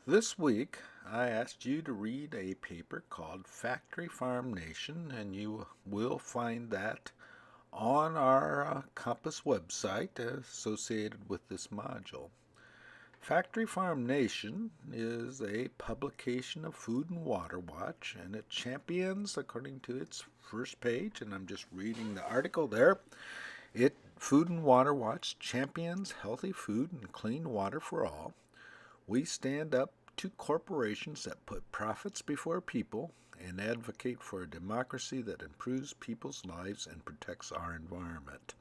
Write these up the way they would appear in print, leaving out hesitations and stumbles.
This week, I asked you to read a paper called Factory Farm Nation, and you will find that on our Compass website associated with this module. Factory Farm Nation is a publication of Food and Water Watch, and it champions, according to its first page, and I'm just reading the article there, Food and Water Watch champions healthy food and clean water for all. We stand up to corporations that put profits before people and advocate for a democracy that improves people's lives and protects our environment.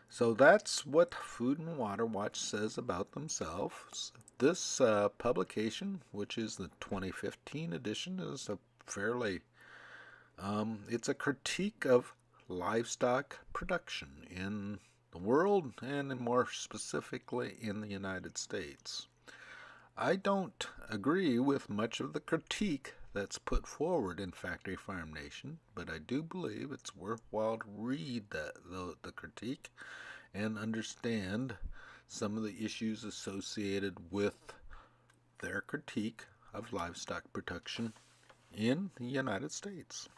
So that's what Food and Water Watch says about themselves. This publication, which is the 2015 edition, is a it's a critique of livestock production in the world and more specifically in the United States. I don't agree with much of the critique that's put forward in Factory Farm Nation, but I do believe it's worthwhile to read the critique and understand some of the issues associated with their critique of livestock production in the United States.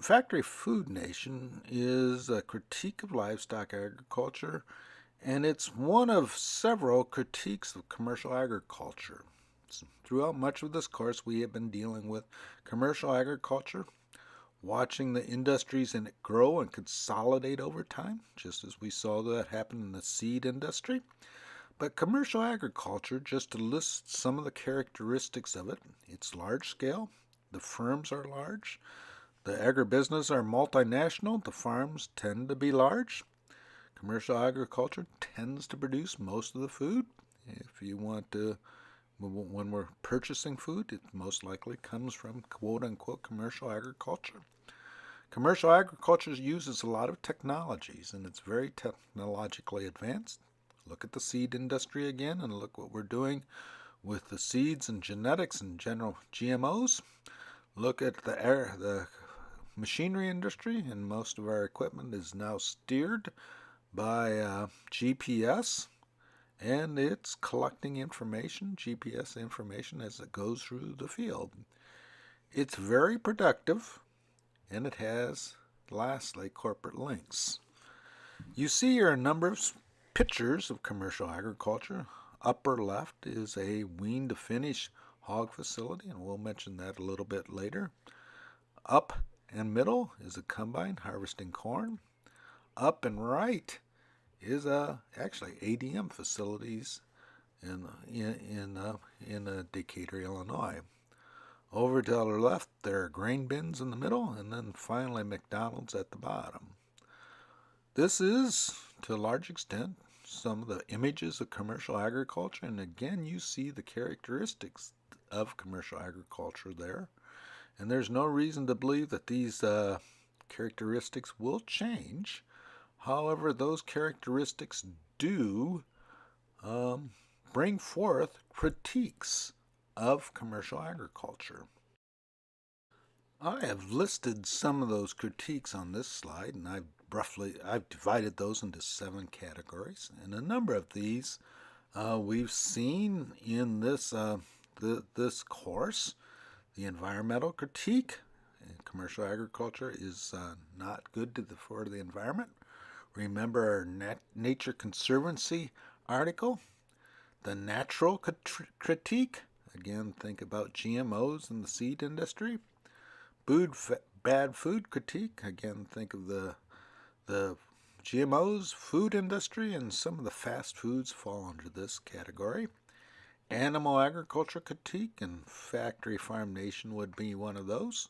Factory Food Nation is a critique of livestock agriculture, and it's one of several critiques of commercial agriculture. Throughout much of this course, we have been dealing with commercial agriculture, watching the industries in it grow and consolidate over time, just as we saw that happen in the seed industry. But commercial agriculture, just to list some of the characteristics of it, it's large scale, the firms are large, the agribusiness are multinational, the farms tend to be large. Commercial agriculture tends to produce most of the food. If you want to, when we're purchasing food, it most likely comes from quote-unquote commercial agriculture. Commercial agriculture uses a lot of technologies, and it's very technologically advanced. Look at the seed industry again, and look what we're doing with the seeds and genetics and general GMOs. Look at the machinery industry, and most of our equipment is now steered by GPS, and it's collecting GPS information as it goes through the field. It's very productive, and it has, lastly, corporate links. You see here a number of pictures of commercial agriculture. Upper left is a wean to finish hog facility, and we'll mention that a little bit later. Up and middle is a combine harvesting corn. Up and right is actually ADM facilities in Decatur, Illinois. Over to the left, there are grain bins in the middle, and then finally McDonald's at the bottom. This is, to a large extent, some of the images of commercial agriculture, and again, you see the characteristics of commercial agriculture there. And there's no reason to believe that these characteristics will change. However, those characteristics do bring forth critiques of commercial agriculture. I have listed some of those critiques on this slide, and I've divided those into 7 categories. And a number of these we've seen in this course. The environmental critique. Commercial agriculture is not good for the environment. Remember our Nature Conservancy article. The natural critique. Again, think about GMOs in the seed industry. Bad food critique. Again, think of the GMOs, food industry, and some of the fast foods fall under this category. Animal agriculture critique, and Factory Farm Nation would be one of those.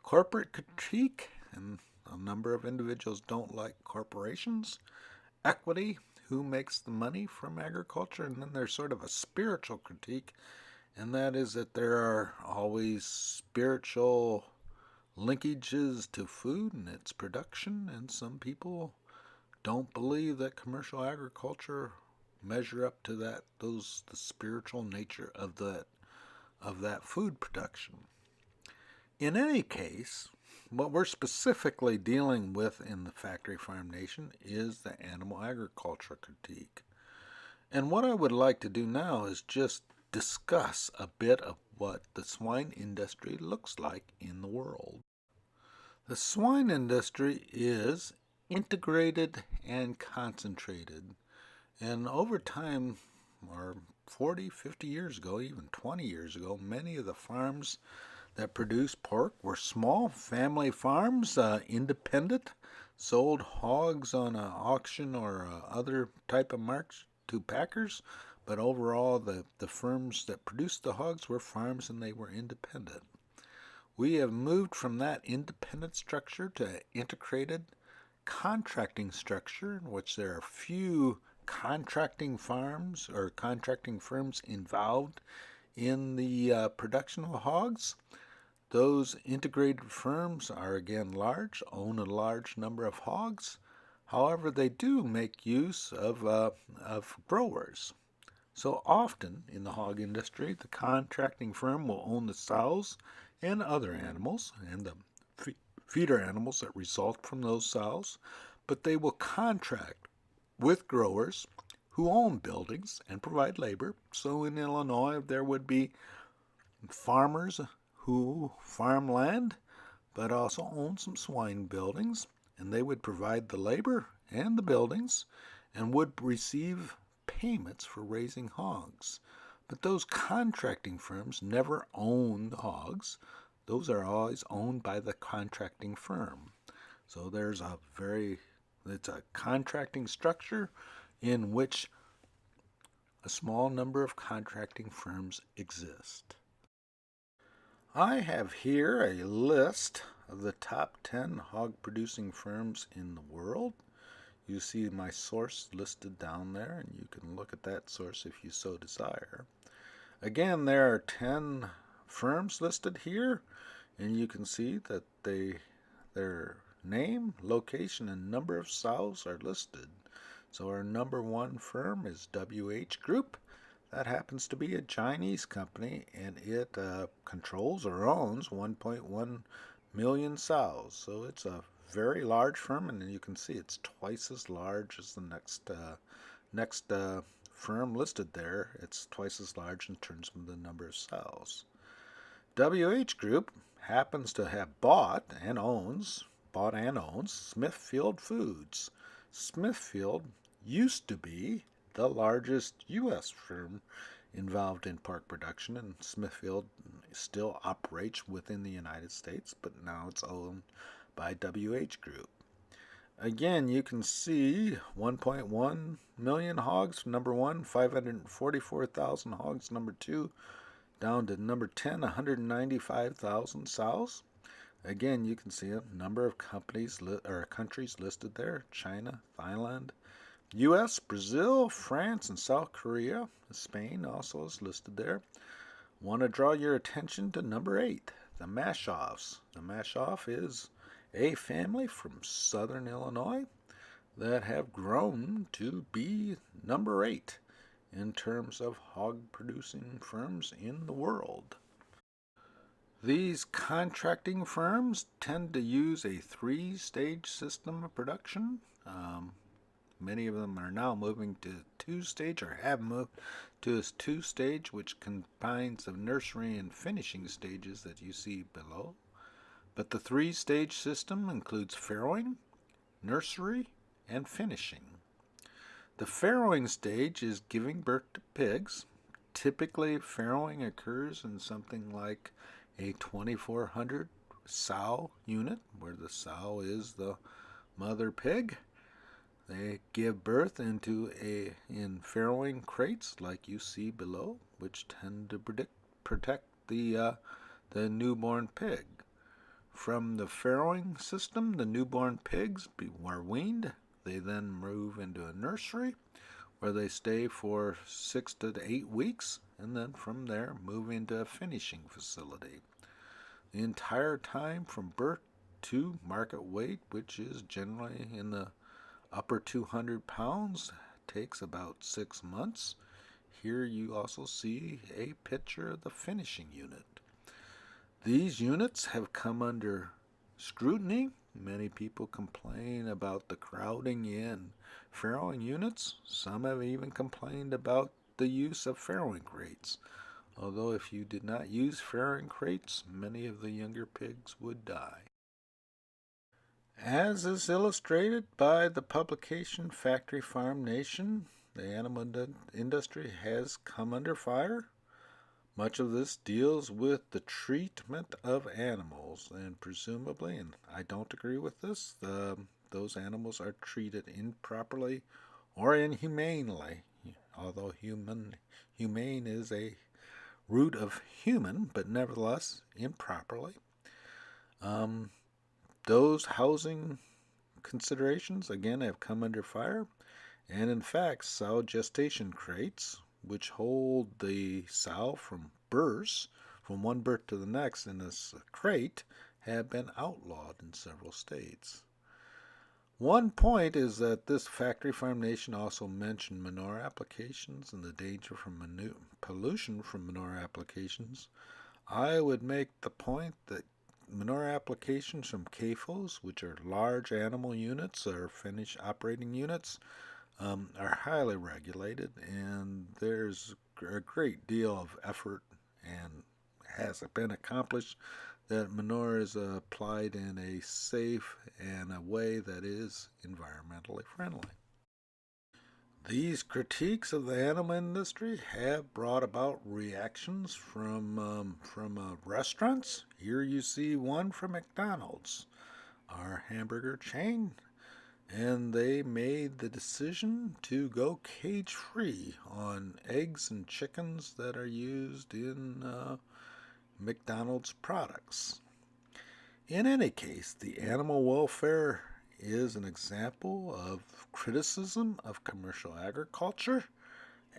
Corporate critique, and a number of individuals don't like corporations. Equity, who makes the money from agriculture, and then there's sort of a spiritual critique, and that is that there are always spiritual linkages to food and its production, and some people don't believe that commercial agriculture measure up to the spiritual nature of that food production. In any case, what we're specifically dealing with in the Factory Farm Nation is the animal agriculture critique. And what I would like to do now is just discuss a bit of what the swine industry looks like in the world. The swine industry is integrated and concentrated. And over time, or 40, 50 years ago, even 20 years ago, many of the farms that produced pork were small family farms, independent, sold hogs on an auction or other type of marks to packers. But overall, the firms that produced the hogs were farms and they were independent. We have moved from that independent structure to integrated contracting structure, in which there are few contracting farms or contracting firms involved in the production of hogs. Those integrated firms are again large, own a large number of hogs. However, they do make use of growers. So often in the hog industry, the contracting firm will own the sows and other animals and the feeder animals that result from those sows, but they will contract with growers who own buildings and provide labor. So in Illinois, there would be farmers who farm land but also own some swine buildings, and they would provide the labor and the buildings and would receive payments for raising hogs. But those contracting firms never own the hogs. Those are always owned by the contracting firm. So it's a contracting structure in which a small number of contracting firms exist. I have here a list of the top 10 hog producing firms in the world. You see my source listed down there, and you can look at that source if you so desire. Again, there are 10 firms listed here, and you can see that their name, location, and number of sows are listed. So our number one firm is WH Group. That happens to be a Chinese company, and it controls or owns 1.1 million sows. So it's a very large firm, and you can see it's twice as large as the next firm listed there. It's twice as large in terms of the number of sows. WH Group happens to have bought and owns Smithfield Foods. Smithfield used to be the largest U.S. firm involved in pork production, and Smithfield still operates within the United States, but now it's owned by WH Group. Again, you can see 1.1 million hogs, number one, 544,000 hogs, number two, down to number 10, 195,000 sows. Again, you can see a number of countries listed there: China, Thailand, U.S., Brazil, France, and South Korea. Spain also is listed there. Want to draw your attention to number 8, the Mashoffs. The Mashoff is a family from southern Illinois that have grown to be number 8 in terms of hog producing firms in the world. These contracting firms tend to use a 3-stage system of production. Many of them are now moving to 2-stage or have moved to a 2-stage, which combines the nursery and finishing stages that you see below. But the 3-stage system includes farrowing, nursery, and finishing. The farrowing stage is giving birth to pigs. Typically, farrowing occurs in something like a 2,400 sow unit, where the sow is the mother pig. They give birth in farrowing crates like you see below, which tend to protect the newborn pig. From the farrowing system, the newborn pigs are weaned. They then move into a nursery where they stay for 6 to 8 weeks, and then from there move into a finishing facility. The entire time from birth to market weight, which is generally in the upper 200 pounds, takes about 6 months. Here you also see a picture of the finishing unit. These units have come under scrutiny. Many people complain about the crowding in farrowing units. Some have even complained about the use of farrowing crates. Although if you did not use farrowing crates, many of the younger pigs would die. As is illustrated by the publication Factory Farm Nation, the animal industry has come under fire. Much of this deals with the treatment of animals, and presumably, and I don't agree with this, those animals are treated improperly or inhumanely, although humane is a root of human, but nevertheless improperly. Those housing considerations, again, have come under fire, and in fact, sow gestation crates, which hold the sow from births, from one birth to the next in this crate, have been outlawed in several states. One point is that this Factory Farm Nation also mentioned manure applications and the danger from pollution from manure applications. I would make the point that manure applications from CAFOs, which are large animal units or finished operating units, are highly regulated, and there's a great deal of effort and has been accomplished that manure is applied in a safe and a way that is environmentally friendly. These critiques of the animal industry have brought about reactions from restaurants. Here you see one from McDonald's, our hamburger chain, and they made the decision to go cage-free on eggs and chickens that are used in McDonald's products. In any case, the animal welfare is an example of criticism of commercial agriculture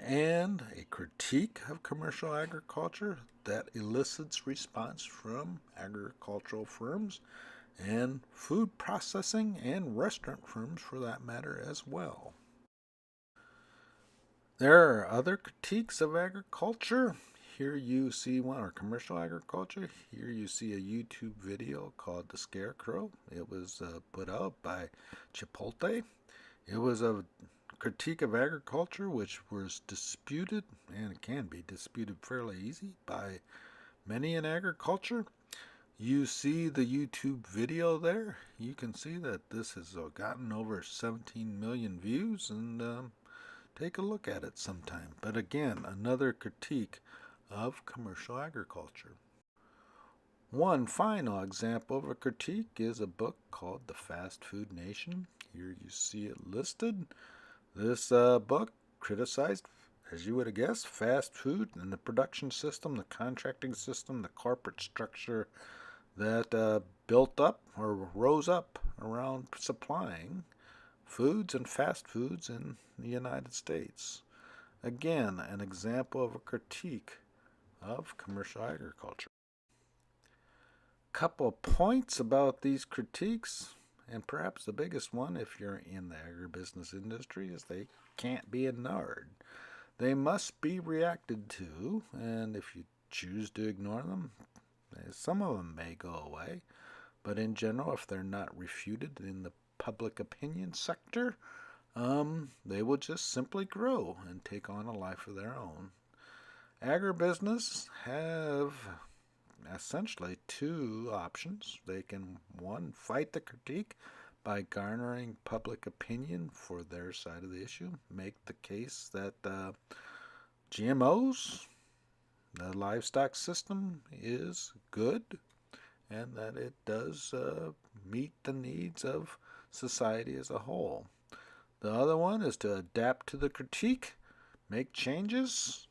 and a critique of commercial agriculture that elicits response from agricultural firms and food processing and restaurant firms for that matter as well. There are other critiques of agriculture. Here you see one, or commercial agriculture. Here you see a YouTube video called The Scarecrow. It was put out by Chipotle. It was a critique of agriculture which was disputed, and it can be disputed fairly easy by many in agriculture. You see the YouTube video there. You can see that this has gotten over 17 million views, and take a look at it sometime. But again, another critique of commercial agriculture. One final example of a critique is a book called The Fast Food Nation. Here you see it listed. This book criticized, as you would have guessed, fast food and the production system, the contracting system, the corporate structure that built up or rose up around supplying foods and fast foods in the United States. Again, an example of a critique of commercial agriculture. Couple of points about these critiques, and perhaps the biggest one if you're in the agribusiness industry, is they can't be ignored. They must be reacted to, and if you choose to ignore them, some of them may go away, but in general, if they're not refuted in the public opinion sector, they will just simply grow and take on a life of their own. Agribusiness have essentially two options. They can, one, fight the critique by garnering public opinion for their side of the issue, make the case that GMOs, the livestock system, is good and that it does meet the needs of society as a whole. The other one is to adapt to the critique, make changes,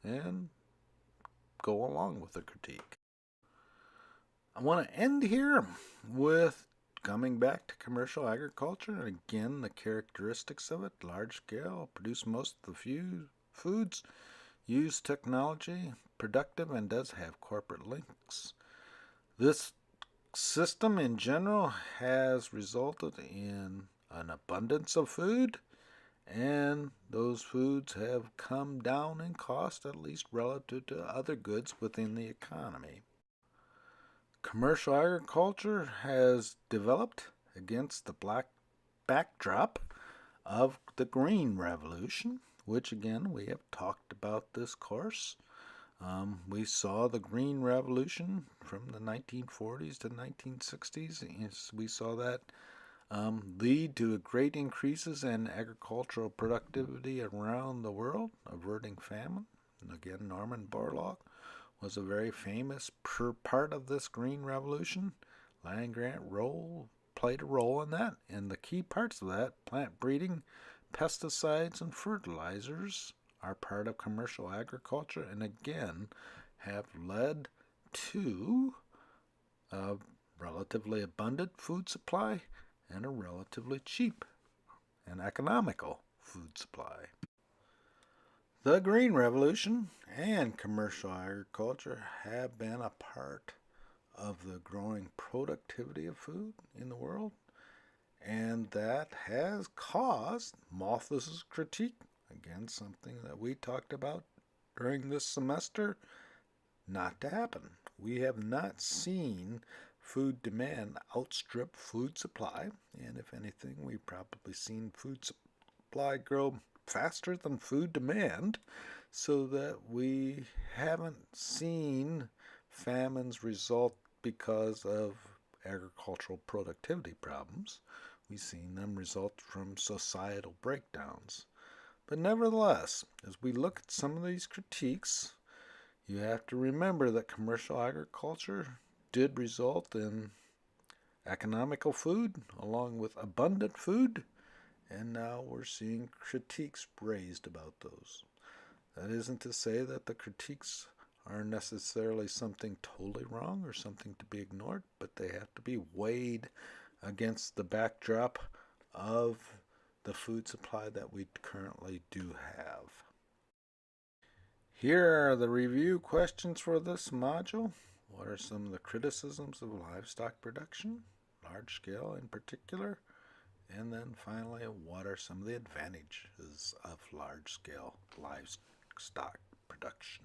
and go along with the critique. I want to end here with coming back to commercial agriculture, and again, the characteristics of it: large scale, produce most of the foods, use technology, productive, and does have corporate links. This system in general has resulted in an abundance of food, and those foods have come down in cost, at least relative to other goods within the economy. Commercial agriculture has developed against the black backdrop of the Green Revolution, which again we have talked about this course. We saw the Green Revolution from the 1940s to 1960s. We saw that lead to great increases in agricultural productivity around the world, averting famine. And again, Norman Borlaug was a very famous part of this Green Revolution. Land grant played a role in that, and the key parts of that, plant breeding, pesticides, and fertilizers, are part of commercial agriculture, and again have led to a relatively abundant food supply and a relatively cheap and economical food supply. The Green Revolution and commercial agriculture have been a part of the growing productivity of food in the world, and that has caused Malthus's critique, again something that we talked about during this semester, not to happen. We have not seen food demand outstrip food supply, and if anything, we've probably seen food supply grow faster than food demand, so that we haven't seen famines result because of agricultural productivity problems. We've seen them result from societal breakdowns. But nevertheless, as we look at some of these critiques, you have to remember that commercial agriculture did result in economical food along with abundant food, and now we're seeing critiques raised about those. That isn't to say that the critiques are necessarily something totally wrong or something to be ignored, but they have to be weighed against the backdrop of the food supply that we currently do have. Here are the review questions for this module. What are some of the criticisms of livestock production, large scale in particular? And then finally, what are some of the advantages of large scale livestock production?